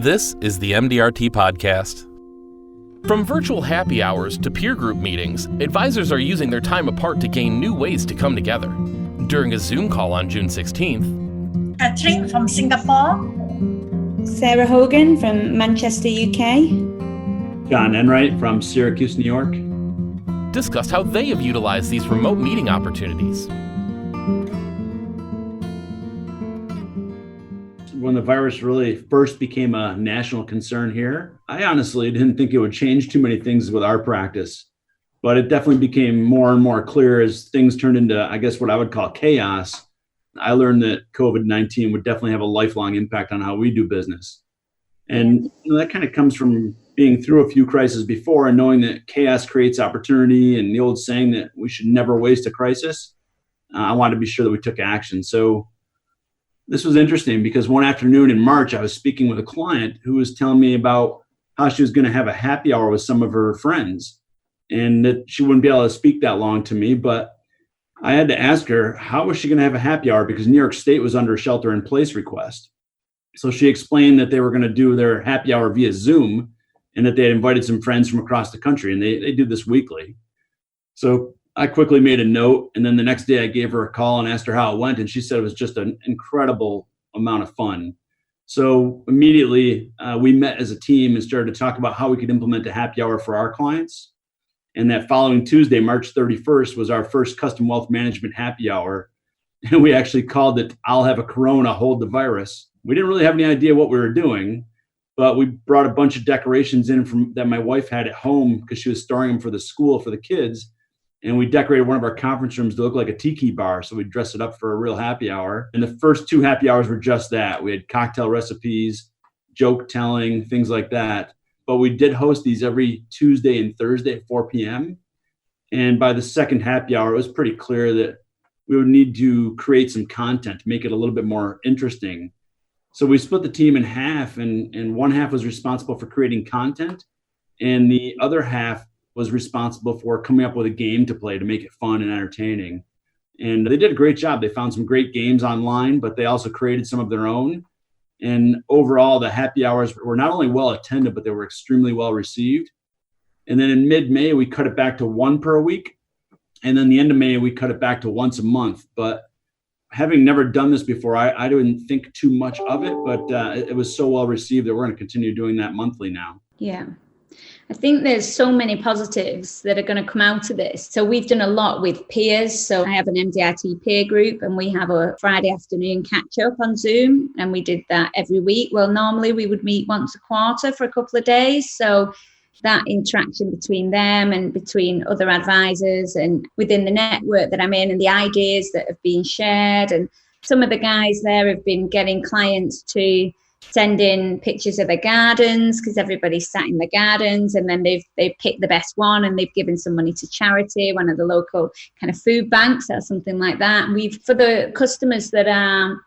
This is the MDRT podcast. From virtual happy hours to peer group meetings, advisors are using their time apart to gain new ways to come together. During a Zoom call on June 16th, Keng from Singapore, Sarah Hogan from Manchester, UK, John Enright from Syracuse, New York, discussed how they have utilized these remote meeting opportunities. When the virus really first became a national concern here, I honestly didn't think it would change too many things with our practice, but it definitely became more and more clear as things turned into, I guess, what I would call chaos. I learned that COVID-19 would definitely have a lifelong impact on how we do business. And that kind of comes from being through a few crises before and knowing that chaos creates opportunity, and the old saying that we should never waste a crisis. I wanted to be sure that we took action. So this was interesting because one afternoon in March, I was speaking with a client who was telling me about how she was going to have a happy hour with some of her friends and that she wouldn't be able to speak that long to me. But I had to ask her, how was she going to have a happy hour? Because New York State was under a shelter in place request. So she explained that they were going to do their happy hour via Zoom and that they had invited some friends from across the country, and they do this weekly. So I quickly made a note, and then the next day I gave her a call and asked her how it went, and she said it was just an incredible amount of fun. So immediately we met as a team and started to talk about how we could implement a happy hour for our clients. And that following Tuesday, March 31st, was our first custom wealth management happy hour. And we actually called it, "I'll have a Corona, hold the virus." We didn't really have any idea what we were doing, but we brought a bunch of decorations in that my wife had at home because she was storing them for the school for the kids. And we decorated one of our conference rooms to look like a tiki bar. So we dressed it up for a real happy hour. And the first two happy hours were just that. We had cocktail recipes, joke telling, things like that. But we did host these every Tuesday and Thursday at 4 p.m. And by the second happy hour, it was pretty clear that we would need to create some content to make it a little bit more interesting. So we split the team in half, and one half was responsible for creating content, and the other half was responsible for coming up with a game to play to make it fun and entertaining. And they did a great job. They found some great games online, but they also created some of their own. And overall, the happy hours were not only well attended, but they were extremely well received. And then in mid-May, we cut it back to one per week. And then the end of May, we cut it back to once a month. But having never done this before, I didn't think too much of it, but it was so well received that we're going to continue doing that monthly now. Yeah. I think there's so many positives that are going to come out of this. So we've done a lot with peers. So I have an MDRT peer group, and we have a Friday afternoon catch up on Zoom, and we did that every week. Well, normally we would meet once a quarter for a couple of days. So that interaction between them and between other advisors and within the network that I'm in, and the ideas that have been shared. And some of the guys there have been getting clients to send in pictures of their gardens because everybody's sat in the gardens, and then they've picked the best one and they've given some money to charity, one of the local kind of food banks or something like that. We've, for the customers that are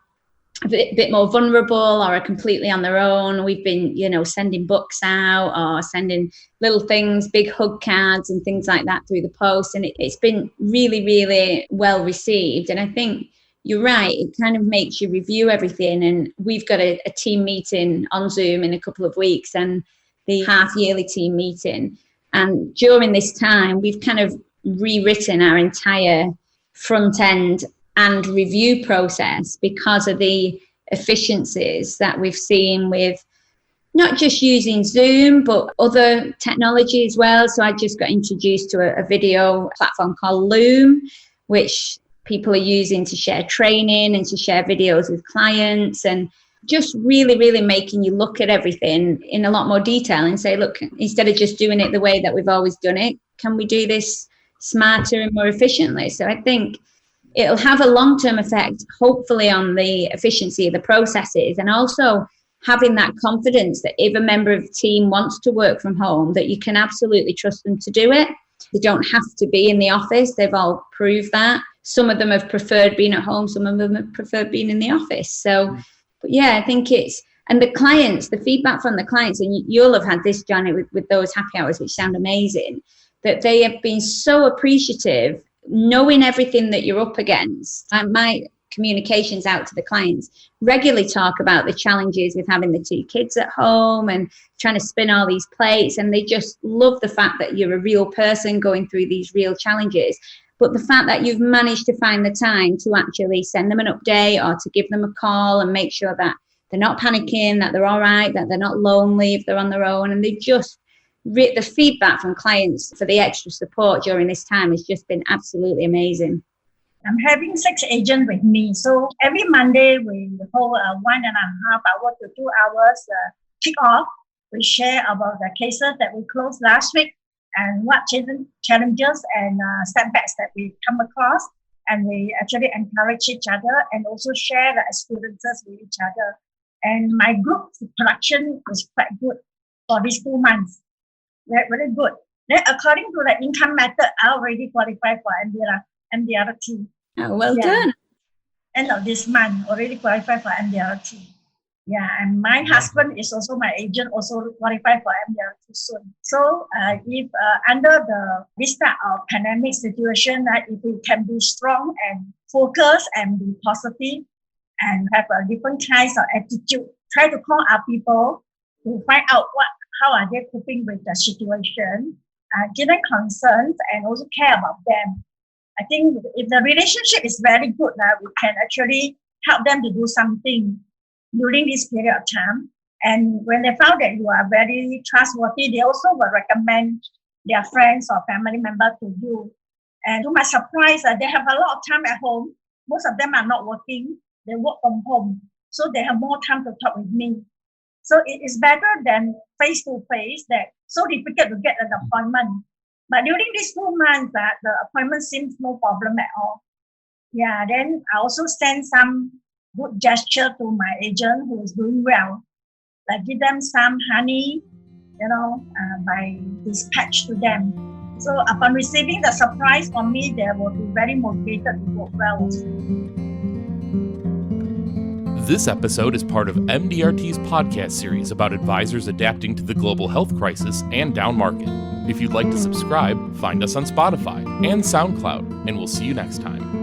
a bit more vulnerable or are completely on their own, we've been, sending books out or sending little things, big hug cards and things like that through the post. And it's been really, really well received. And I think you're right, it kind of makes you review everything. And we've got a team meeting on Zoom in a couple of weeks, and the half-yearly team meeting. And during this time, we've kind of rewritten our entire front end and review process because of the efficiencies that we've seen with not just using Zoom, but other technology as well. So I just got introduced to a video platform called Loom, which people are using to share training and to share videos with clients, and just really, really making you look at everything in a lot more detail and say, look, instead of just doing it the way that we've always done it, can we do this smarter and more efficiently? So I think it'll have a long-term effect, hopefully, on the efficiency of the processes, and also having that confidence that if a member of the team wants to work from home, that you can absolutely trust them to do it. They don't have to be in the office. They've all proved that. Some of them have preferred being at home. Some of them have preferred being in the office. So, but yeah, I think and the clients, the feedback from the clients, and you'll have had this, John, with those happy hours, which sound amazing, that they have been so appreciative knowing everything that you're up against. My communications out to the clients, regularly talk about the challenges with having the 2 kids at home and trying to spin all these plates. And they just love the fact that you're a real person going through these real challenges. But the fact that you've managed to find the time to actually send them an update or to give them a call and make sure that they're not panicking, that they're all right, that they're not lonely if they're on their own. And they just, the feedback from clients for the extra support during this time has just been absolutely amazing. I'm having 6 agents with me. So every Monday, we hold a 1.5 hour to 2 hours kick-off. We share about the cases that we closed last week and what challenges and setbacks that we come across. And we actually encourage each other and also share the experiences with each other. And my group production is quite good for these 2 months. Very good. Then according to the income method, I already qualify for MDRT. Oh, well done. End of this month, already qualified for MDRT. Yeah, and my husband is also my agent, also qualified for MDRT soon. So if under this type of pandemic situation, if we can be strong and focus and be positive and have a different kinds of attitude, try to call our people to find out how are they coping with the situation, give them concerns and also care about them. I think if the relationship is very good, we can actually help them to do something during this period of time. And when they found that you are very trustworthy, they also will recommend their friends or family members to you. And to my surprise, they have a lot of time at home. Most of them are not working. They work from home. So they have more time to talk with me. So it is better than face-to-face that's so difficult to get an appointment. But during these 2 months, the appointment seems no problem at all. Yeah, then I also send some good gesture to my agent who is doing well. Like give them some honey, by dispatch to them. So upon receiving the surprise from me, they will be very motivated to work well. This episode is part of MDRT's podcast series about advisors adapting to the global health crisis and down market. If you'd like to subscribe, find us on Spotify and SoundCloud, and we'll see you next time.